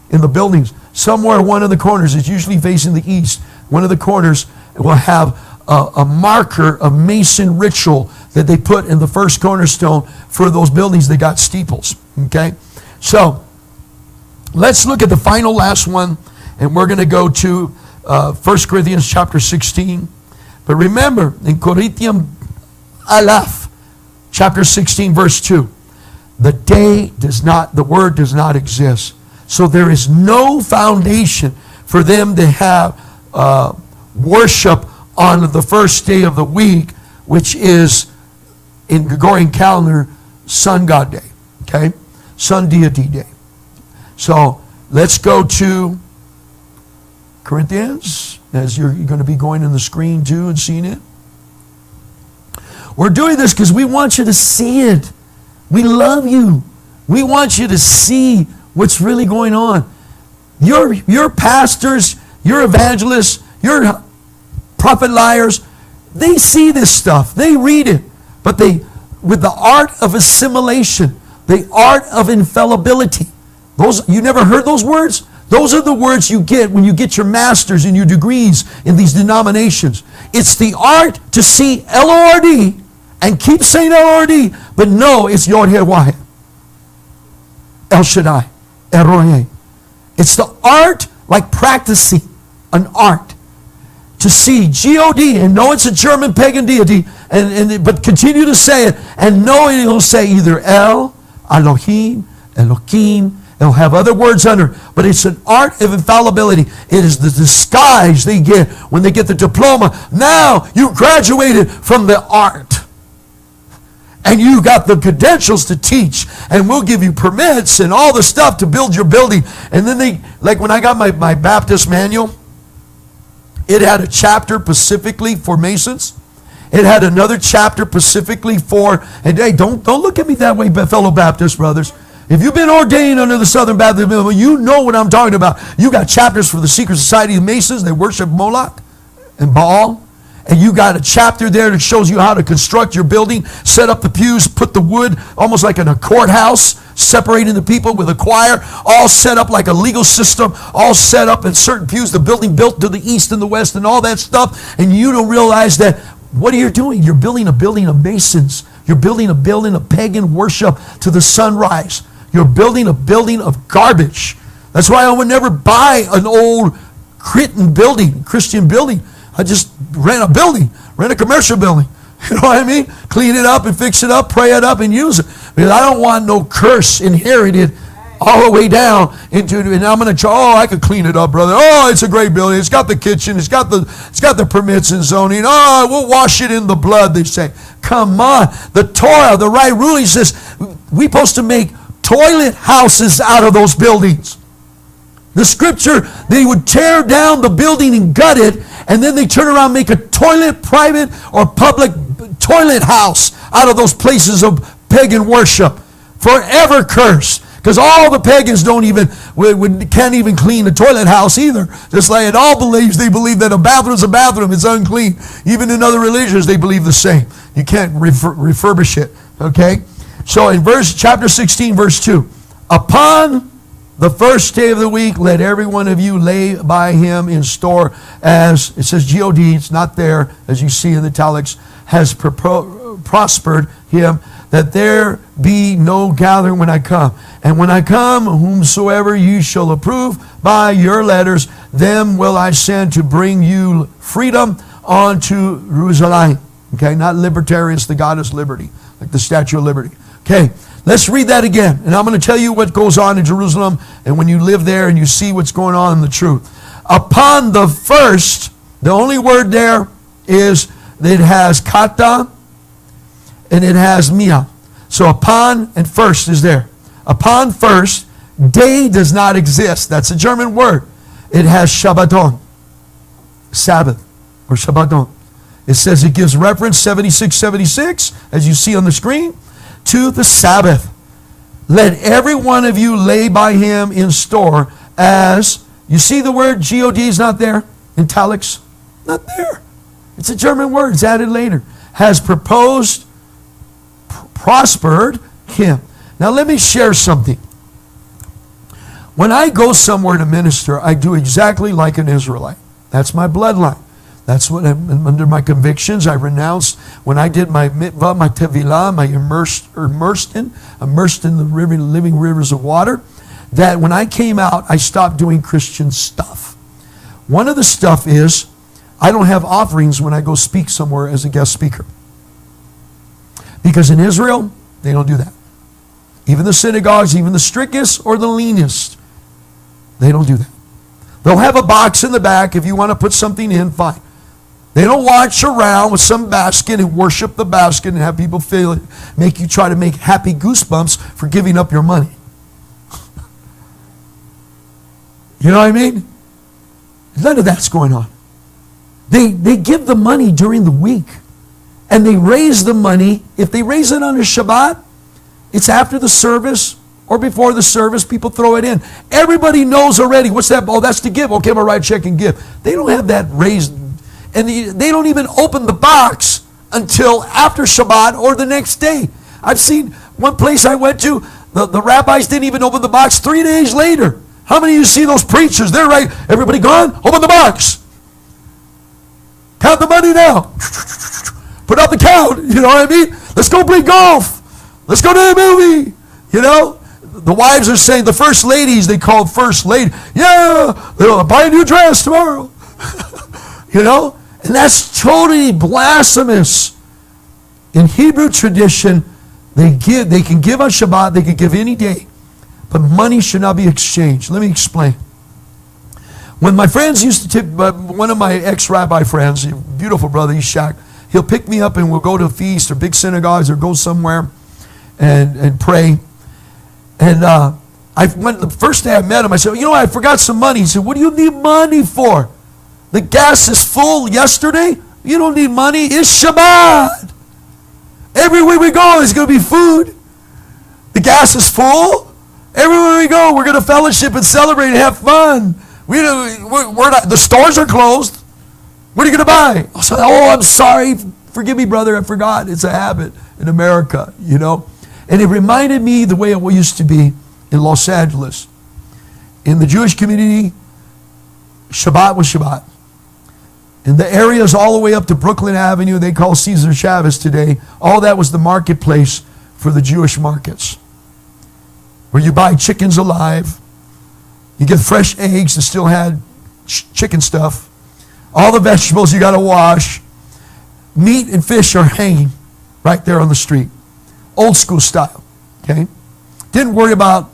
in the buildings. Somewhere, one of the corners is usually facing the east. One of the corners will have a marker, a Mason ritual that they put in the first cornerstone for those buildings that got steeples. Okay? So, let's look at the final last one, and we're going to go to 1 Corinthians chapter 16. But remember, in Corinthians Aleph, chapter 16, verse 2, the word does not exist. So there is no foundation for them to have worship on the first day of the week, which is in Gregorian calendar, Sun God Day. Okay? Sun Deity Day. So let's go to Corinthians, as you're going to be going on the screen too and seeing it. We're doing this because we want you to see it. We love you. We want you to see what's really going on. Your pastors, your evangelists, your prophet liars, they see this stuff. They read it. But with the art of assimilation, the art of infallibility. You never heard those words? Those are the words you get when you get your masters and your degrees in these denominations. It's the art to see L-O-R-D and keep saying L-O-R-D, but no, it's Yod-Heh-Wah-Heh. El Shaddai. El-Rohi. It's the art, like practicing an art, to see G-O-D and know it's a German pagan deity, but continue to say it and know it'll say either El, Elohim, Elohim. It'll have other words under, but it's an art of infallibility. It is the disguise they get when they get the diploma. Now you graduated from the art. And you got the credentials to teach. And we'll give you permits and all the stuff to build your building. And then like when I got my Baptist manual, it had a chapter specifically for Masons. It had another chapter specifically for, and hey, don't look at me that way, fellow Baptist brothers. If you've been ordained under the Southern Baptist movement, you know what I'm talking about. You got chapters for the secret society of Masons. They worship Moloch and Baal. And you got a chapter there that shows you how to construct your building, set up the pews, put the wood almost like in a courthouse, separating the people with a choir, all set up like a legal system, all set up in certain pews, the building built to the east and the west and all that stuff. And you don't realize that what are you doing? You're building a building of Masons. You're building a building of pagan worship to the sunrise. You're building a building of garbage. That's why I would never buy an old Christian building. I just rent a commercial building. You know what I mean? Clean it up and fix it up, pray it up and use it. Because I don't want no curse inherited all the way down into it. And I'm going to I could clean it up, brother. Oh, it's a great building. It's got the kitchen. It's got the permits and zoning. Oh, we'll wash it in the blood, they say. Come on. The Torah, the right ruling says we're supposed to make toilet houses out of those buildings. The scripture, they would tear down the building and gut it, and then they turn around and make a toilet, private or public toilet house out of those places of pagan worship. Forever cursed. Because all the pagans can't even clean a toilet house either. Just like it all they believe that a bathroom is a bathroom. It's unclean. Even in other religions, they believe the same. You can't refurbish it. Okay? So in chapter 16, verse 2, upon the first day of the week, let every one of you lay by him in store, as it says G-O-D, it's not there, as you see in the italics, has prospered him, that there be no gathering when I come. And when I come, whomsoever you shall approve by your letters, them will I send to bring you freedom unto Jerusalem. Okay, not libertarians, the goddess liberty, like the Statue of Liberty. Okay, let's read that again. And I'm going to tell you what goes on in Jerusalem and when you live there and you see what's going on in the truth. Upon the first, the only word there is that it has kata and it has mia. So upon and first is there. Upon first, day does not exist. That's a German word. It has Shabbaton, Sabbath, or Shabbaton. It says it gives reference 7676, as you see on the screen, to the Sabbath. Let every one of you lay by him in store as, you see the word G-O-D is not there, italics, not there. It's a German word, it's added later. Has prospered him. Now let me share something. When I go somewhere to minister, I do exactly like an Israelite. That's my bloodline. That's what I'm under my convictions. I renounced when I did my mitvah, my tevilah, my immersed in the living rivers of water. That when I came out, I stopped doing Christian stuff. One of the stuff is I don't have offerings when I go speak somewhere as a guest speaker. Because in Israel, they don't do that. Even the synagogues, even the strictest or the leanest, they don't do that. They'll have a box in the back. If you want to put something in, fine. They don't watch around with some basket and worship the basket and have people feel it, make you try to make happy goosebumps for giving up your money. You know what I mean? None of that's going on. They give the money during the week. and they raise the money. If they raise it on a Shabbat, it's after the service or before the service. People throw it in. Everybody knows already. What's that? Oh, that's to give. Okay, I'm going to write a check and give. They don't have that raised. And they don't even open the box until after Shabbat or the next day. I've seen one place I went to, the rabbis didn't even open the box 3 days later. How many of you see those preachers? They're right. Everybody gone? Open the box. Count the money now. Put out the count. You know what I mean? Let's go play golf. Let's go to the movie. You know? The wives are saying, the first ladies, they call first lady. Yeah, they'll buy a new dress tomorrow. You know? And that's totally blasphemous. In Hebrew tradition, they can give on Shabbat, they can give any day. But money should not be exchanged. Let me explain. When my friends used to tip, one of my ex-rabbi friends, a beautiful brother, he's Shaq, he'll pick me up and we'll go to a feast or big synagogues or go somewhere and pray. And the first day I met him, I said, I forgot some money. He said, what do you need money for? The gas is full yesterday. You don't need money. It's Shabbat. Everywhere we go, there's going to be food. The gas is full. Everywhere we go, we're going to fellowship and celebrate and have fun. The stores are closed. What are you going to buy? I said, I'm sorry. Forgive me, brother. I forgot. It's a habit in America, And it reminded me the way it used to be in Los Angeles. In the Jewish community, Shabbat was Shabbat. In the areas all the way up to Brooklyn Avenue, they call Cesar Chavez today, all that was the marketplace for the Jewish markets. Where you buy chickens alive, you get fresh eggs that still had chicken stuff, all the vegetables you got to wash, meat and fish are hanging right there on the street. Old school style, okay? Didn't worry about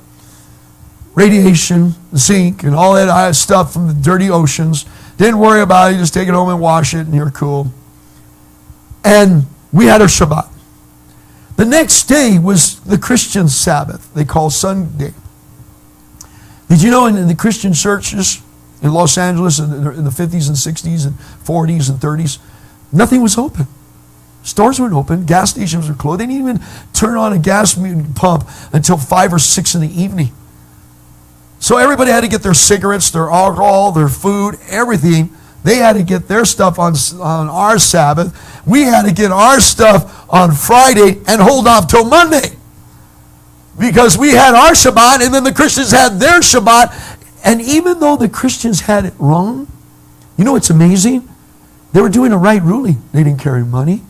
radiation, zinc, and all that stuff from the dirty oceans. Didn't worry about it. You just take it home and wash it, and you're cool. And we had our Shabbat. The next day was the Christian Sabbath. They call Sunday. Did you know in the Christian churches in Los Angeles in the 50s and 60s and 40s and 30s, nothing was open. Stores weren't open. Gas stations were closed. They didn't even turn on a gas pump until 5 or 6 in the evening. So everybody had to get their cigarettes, their alcohol, their food, everything. They had to get their stuff on our Sabbath. We had to get our stuff on Friday and hold off till Monday. Because we had our Shabbat and then the Christians had their Shabbat. And even though the Christians had it wrong, it's amazing? They were doing a right ruling. They didn't carry money.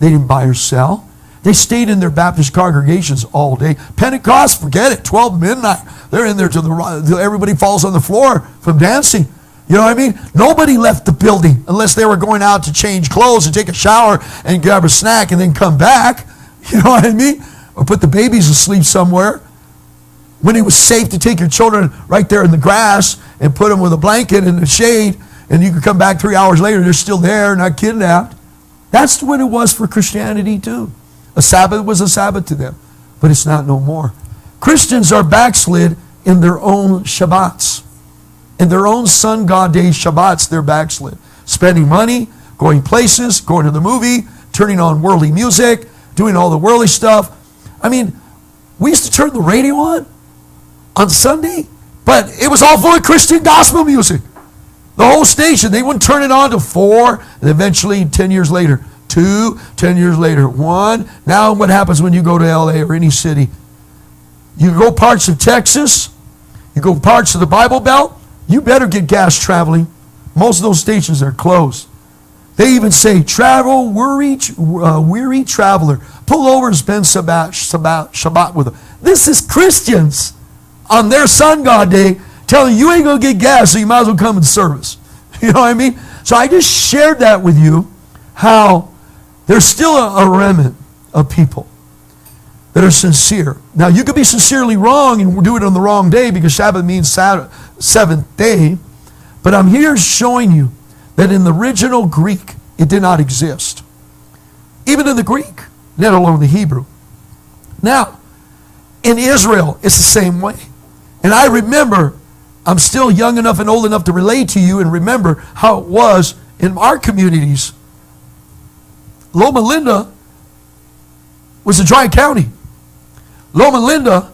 They didn't buy or sell. They stayed in their Baptist congregations all day. Pentecost, forget it, 12 midnight. They're in there till everybody falls on the floor from dancing. You know what I mean? Nobody left the building unless they were going out to change clothes and take a shower and grab a snack and then come back. You know what I mean? Or put the babies to sleep somewhere. When it was safe to take your children right there in the grass and put them with a blanket in the shade and you could come back 3 hours later, they're still there, not kidnapped. That's what it was for Christianity too. A Sabbath was a Sabbath to them, but it's not no more. Christians are backslid in their own Shabbats. In their own sun god day Shabbats, they're backslid. Spending money, going places, going to the movie, turning on worldly music, doing all the worldly stuff. I mean, we used to turn the radio on Sunday, but it was all full of Christian gospel music. The whole station, they wouldn't turn it on till 4, and eventually 10 years later, 2, 10 years later, 1. Now what happens when you go to LA or any city? You go parts of Texas, you go parts of the Bible Belt, you better get gas traveling. Most of those stations are closed. They even say, travel, weary traveler, pull over and spend Shabbat with them. This is Christians on their sun god day telling you ain't going to get gas, so you might as well come in service. You know what I mean? So I just shared that with you, how there's still a remnant of people that are sincere. Now, you could be sincerely wrong and do it on the wrong day because Sabbath means seventh day, but I'm here showing you that in the original Greek, it did not exist. Even in the Greek, let alone the Hebrew. Now, in Israel, it's the same way. And I remember, I'm still young enough and old enough to relate to you and remember how it was in our communities Loma Linda was a dry county. Loma Linda,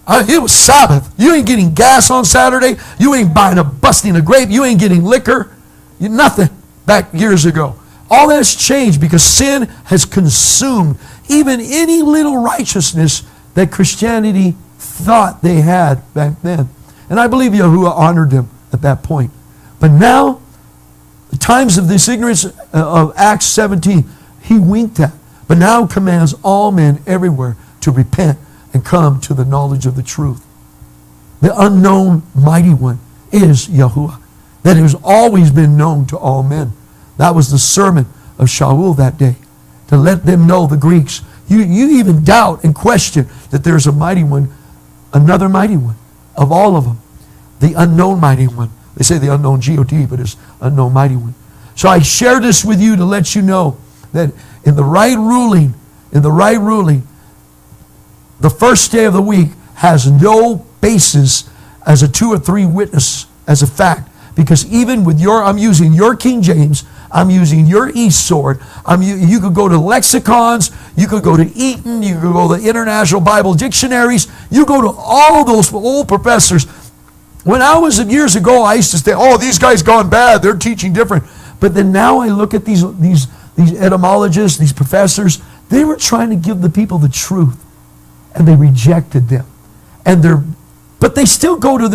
it was Sabbath. You ain't getting gas on Saturday. You ain't busting a grape. You ain't getting liquor. Nothing back years ago. All that's changed because sin has consumed even any little righteousness that Christianity thought they had back then. And I believe Yahuwah honored them at that point. But now, the times of this ignorance of Acts 17, he winked at. But now commands all men everywhere to repent and come to the knowledge of the truth. The unknown mighty one is Yahuwah, that has always been known to all men. That was the sermon of Shaul that day, to let them know, the Greeks. You even doubt and question that there's a mighty one, another mighty one of all of them, the unknown mighty one. They say the unknown God, but it's unknown mighty one. So I share this with you to let you know that in the right ruling, the first day of the week has no basis as a 2 or 3 witness, as a fact. Because even with I'm using your King James, I'm using your East Sword. You could go to lexicons, you could go to Eaton, you could go to the International Bible Dictionaries, you go to all those old professors. When I was years ago, I used to say, oh, these guys gone bad, they're teaching different. But then now I look at these etymologists, these professors, they were trying to give the people the truth, and they rejected them. But they still go to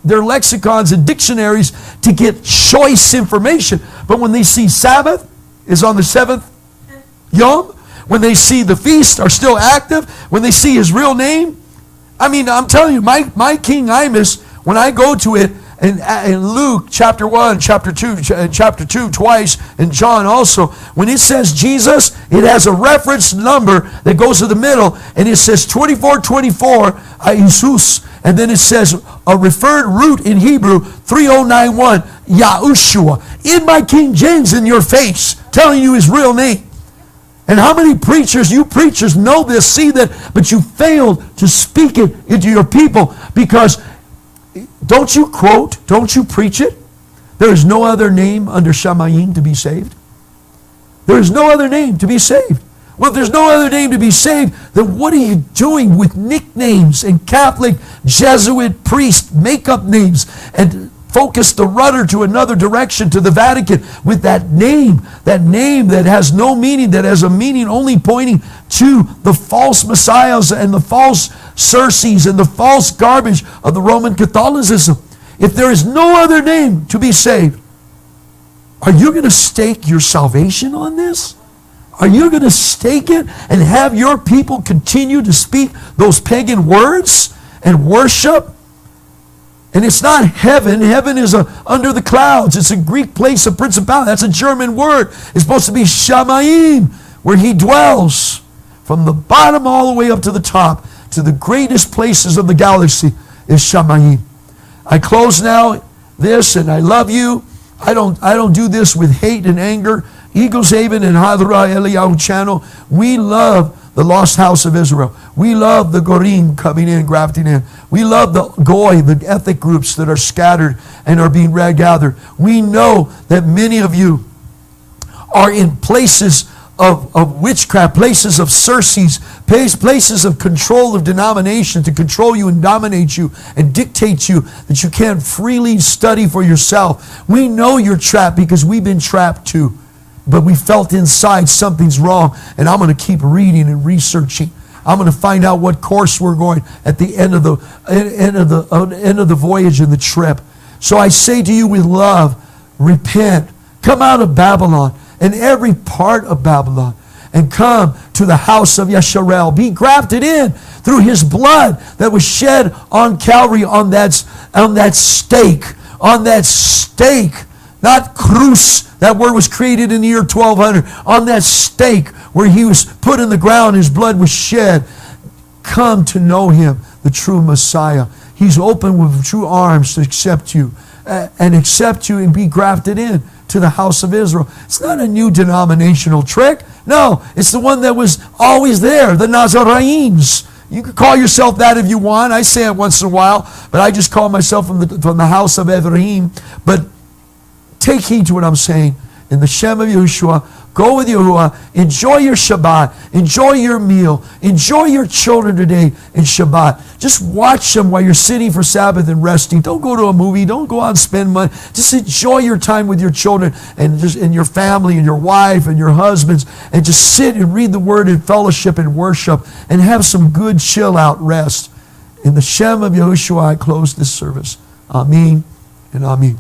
their lexicons and dictionaries to get choice information. But when they see Sabbath is on the 7th Yom, when they see the feast are still active, when they see his real name, I mean, I'm telling you, my King Imus, when I go to it, in Luke chapter 1, chapter 2 twice, and John also, when it says Jesus, it has a reference number that goes to the middle, and it says 2424, Jesus, and then it says a referred root in Hebrew, 3091, Yahushua. In my King James, in your face, telling you his real name. And how many preachers, you preachers know this, see that, but you failed to speak it into your people because don't you quote, don't you preach it? There is no other name under Shamayim to be saved. There is no other name to be saved. Well, if there's no other name to be saved, then what are you doing with nicknames and Catholic Jesuit priest make-up names and focus the rudder to another direction, to the Vatican, with that name that has no meaning, that has a meaning only pointing to the false messiahs and the false Circes and the false garbage of the Roman Catholicism. If there is no other name to be saved, are you going to stake your salvation on this? Are you going to stake it and have your people continue to speak those pagan words and worship? And it's not heaven. Heaven is under the clouds. It's a Greek place of principality. That's a German word. It's supposed to be Shamayim, where he dwells. From the bottom all the way up to the top, to the greatest places of the galaxy, is Shamayim. I close now this, and I love you. I don't do this with hate and anger. Eagles Haven and HaRuachEliyahu'sChannel, we love the lost house of Israel. We love the Gorim coming in, grafting in. We love the Goy, the ethnic groups that are scattered and are being gathered. We know that many of you are in places of witchcraft, places of Circes, places of control of denomination to control you and dominate you and dictate you, that you can't freely study for yourself. We know you're trapped because we've been trapped too. But we felt inside something's wrong, and I'm going to keep reading and researching. I'm going to find out what course we're going at the end of the voyage and the trip. So I say to you with love, repent, come out of Babylon and every part of Babylon, and come to the house of Yasharel. Be grafted in through his blood that was shed on Calvary, on that stake, not cruz. That word was created in the year 1200. On that stake where he was put in the ground, his blood was shed. Come to know him, the true Messiah. He's open with true arms to accept you and be grafted in to the house of Israel. It's not a new denominational trick. No, it's the one that was always there, the Nazarenes. You can call yourself that if you want. I say it once in a while, but I just call myself from the house of Ephraim. But take heed to what I'm saying. In the Shem of Yeshua, Go with Yahuwah. Enjoy your Shabbat. Enjoy your meal. Enjoy your children today in Shabbat. Just watch them while you're sitting for Sabbath and resting. Don't go to a movie. Don't go out and spend money. Just enjoy your time with your children and your family and your wife and your husbands, and just sit and read the Word and fellowship and worship and have some good chill out rest. In the Shem of Yahushua, I close this service. Amen and Amen.